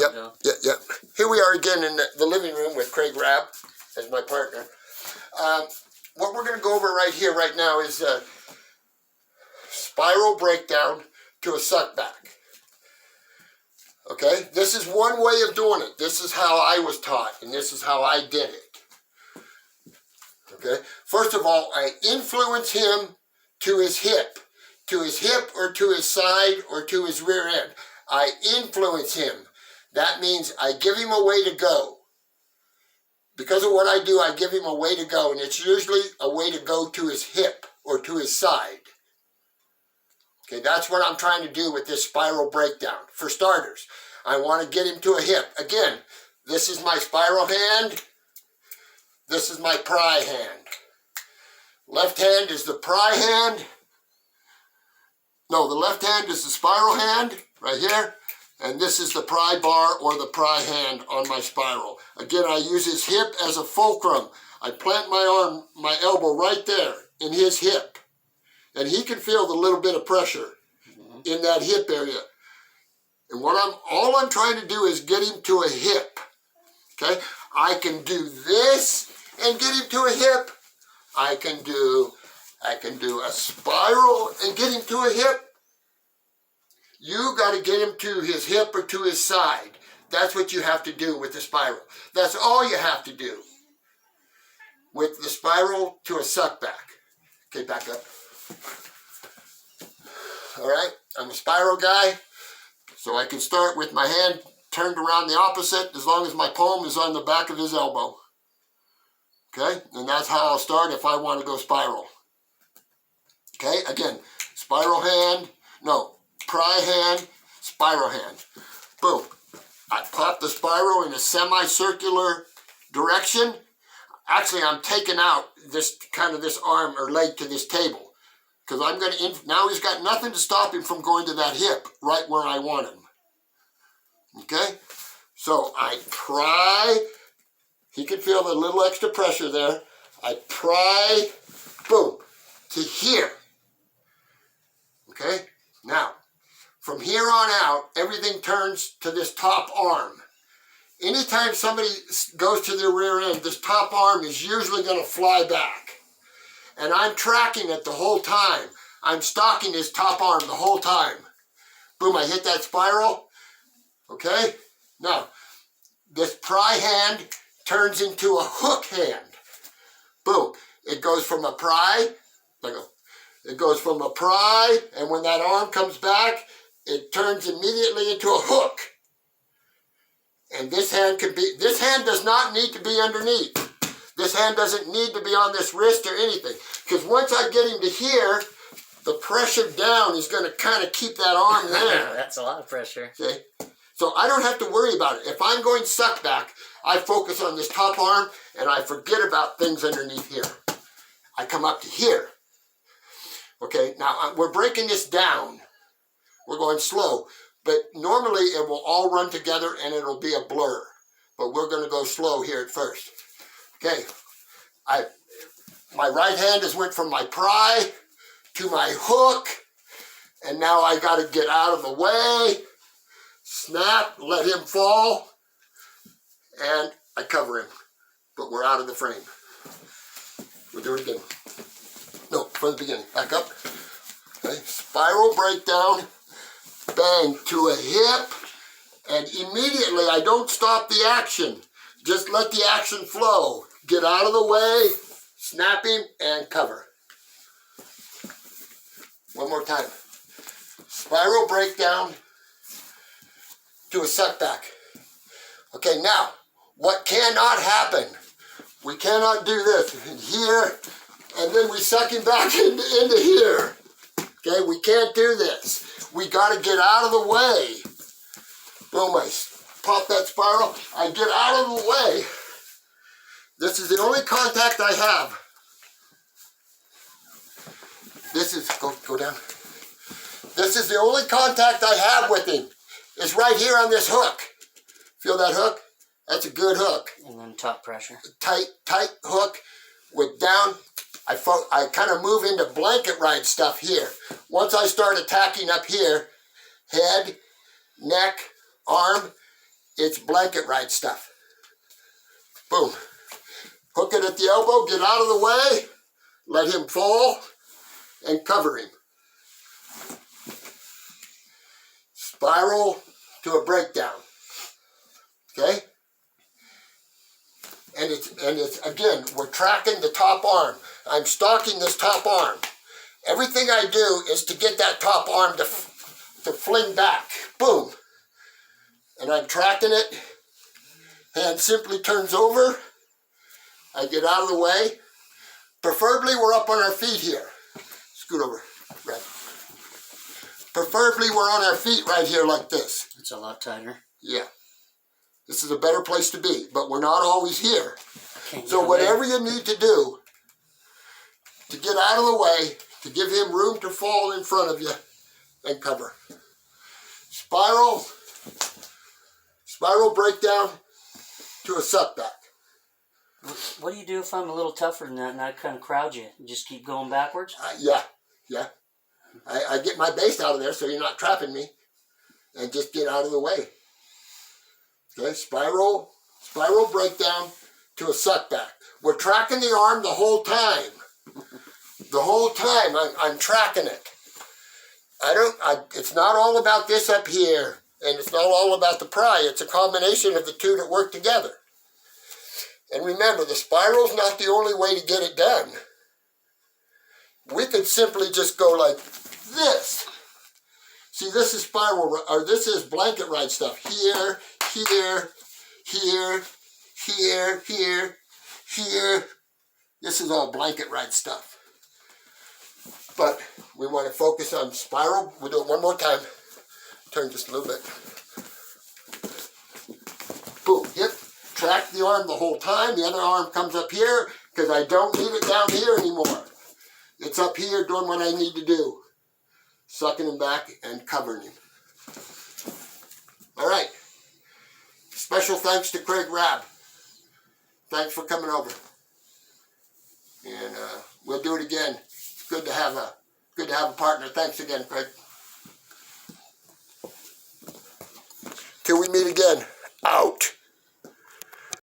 Yep. Here we are again in the living room with Craig Rabb as my partner. What we're going to go over right here, right now, is a spiral breakdown to a suckback. Okay? This is one way of doing it. This is how I was taught, and this is how I did it. Okay? First of all, I influence him to his hip or to his side or to his rear end. I influence him. That means I give him a way to go. Because of what I do, I give him a way to go, and it's usually a way to go to his hip or to his side. Okay, that's what I'm trying to do with this spiral breakdown. For starters, I want to get him to a hip. Again, this is my spiral hand. This is my pry hand. Left hand is the pry hand. No, the left hand is the spiral hand, right here. And this is the pry bar or the pry hand on my spiral. Again, I use his hip as a fulcrum. I plant my elbow right there in his hip. And he can feel the little bit of pressure in that hip area. And all I'm trying to do is get him to a hip. Okay? I can do this and get him to a hip. I can do a spiral and get him to a hip. You got to get him to his hip or to his side. That's what you have to do with the spiral. That's all you have to do with the spiral to a suckback. Okay, back up. All right, I'm a spiral guy, so I can start with my hand turned around the opposite as long as my palm is on the back of his elbow. Okay, and that's how I'll start if I want to go spiral. Okay, again, spiral hand, no, pry hand, spiral hand. Boom. I pop the spiral in a semicircular direction. Actually, I'm taking out this arm or leg to this table. Because I'm going to, now he's got nothing to stop him from going to that hip right where I want him. Okay? So I pry. He can feel the little extra pressure there. I pry, boom, to here. Okay? Now, from here on out, everything turns to this top arm. Anytime somebody goes to their rear end, this top arm is usually going to fly back. And I'm tracking it the whole time. I'm stalking his top arm the whole time. Boom, I hit that spiral. Okay? Now, this pry hand turns into a hook hand. Boom. It goes from a pry, it goes from a pry, and when that arm comes back, it turns immediately into a hook. And this hand does not need to be underneath. This hand doesn't need to be on this wrist or anything. Because once I get him to here, the pressure down is going to kind of keep that arm there. That's a lot of pressure. Okay? So I don't have to worry about it. If I'm going suck back, I focus on this top arm and I forget about things underneath here. I come up to here. Okay, now we're breaking this down. We're going slow, but normally it will all run together and it'll be a blur. But we're going to go slow here at first. Okay, my right hand has went from my pry to my hook, and now I got to get out of the way, snap, let him fall, and I cover him. But we're out of the frame. We'll do it again. No, from the beginning. Back up. Okay, spiral breakdown. Bang, to a hip, and immediately I don't stop the action. Just let the action flow. Get out of the way, snap him, and cover. One more time. Spiral breakdown to a suckback. Okay, now, what cannot happen? We cannot do this here, and then we suck him back into here. Okay, we can't do this. We got to get out of the way. Boom, I pop that spiral. I get out of the way. This is the only contact I have. This is, go down. This is the only contact I have with him. It's right here on this hook. Feel that hook? That's a good hook. And then top pressure. Tight hook with down. I kind of move into blanket ride stuff here. Once I start attacking up here, head, neck, arm, It's blanket ride stuff. Boom. Hook it at the elbow, get out of the way, let him fall, and cover him. Spiral to a breakdown. Okay? And it's again, we're tracking the top arm. I'm stalking this top arm. Everything I do is to get that top arm to fling back. Boom. And I'm tracking it. Hand simply turns over. I get out of the way. Preferably we're up on our feet here. Scoot over, Red. Preferably we're on our feet right here like this. It's a lot tighter. Yeah. This is a better place to be, but we're not always here. Okay, So whatever you need to do to get out of the way, to give him room to fall in front of you and cover. Spiral breakdown to a suckback. What do you do if I'm a little tougher than that and I kind of crowd you? You just keep going backwards? Yeah. I get my base out of there so you're not trapping me, and just get out of the way. Okay, spiral breakdown to a suckback. We're tracking the arm the whole time. The whole time I'm tracking it. It's not all about this up here, and it's not all about the pry. It's a combination of the two that work together. And remember, the spiral's not the only way to get it done. We could simply just go like this. See, this is spiral, or this is blanket ride stuff. Here, here, here, here, here, here. This is all blanket ride stuff. But we want to focus on spiral. We'll do it one more time. Turn just a little bit. Boom, hip. Track the arm the whole time. The other arm comes up here because I don't need it down here anymore. It's up here doing what I need to do. Sucking him back and covering him. All right. Special thanks to Craig Rabb. Thanks for coming over. And we'll do it again. It's good to have a partner. Thanks again, Craig. Till we meet again. Out.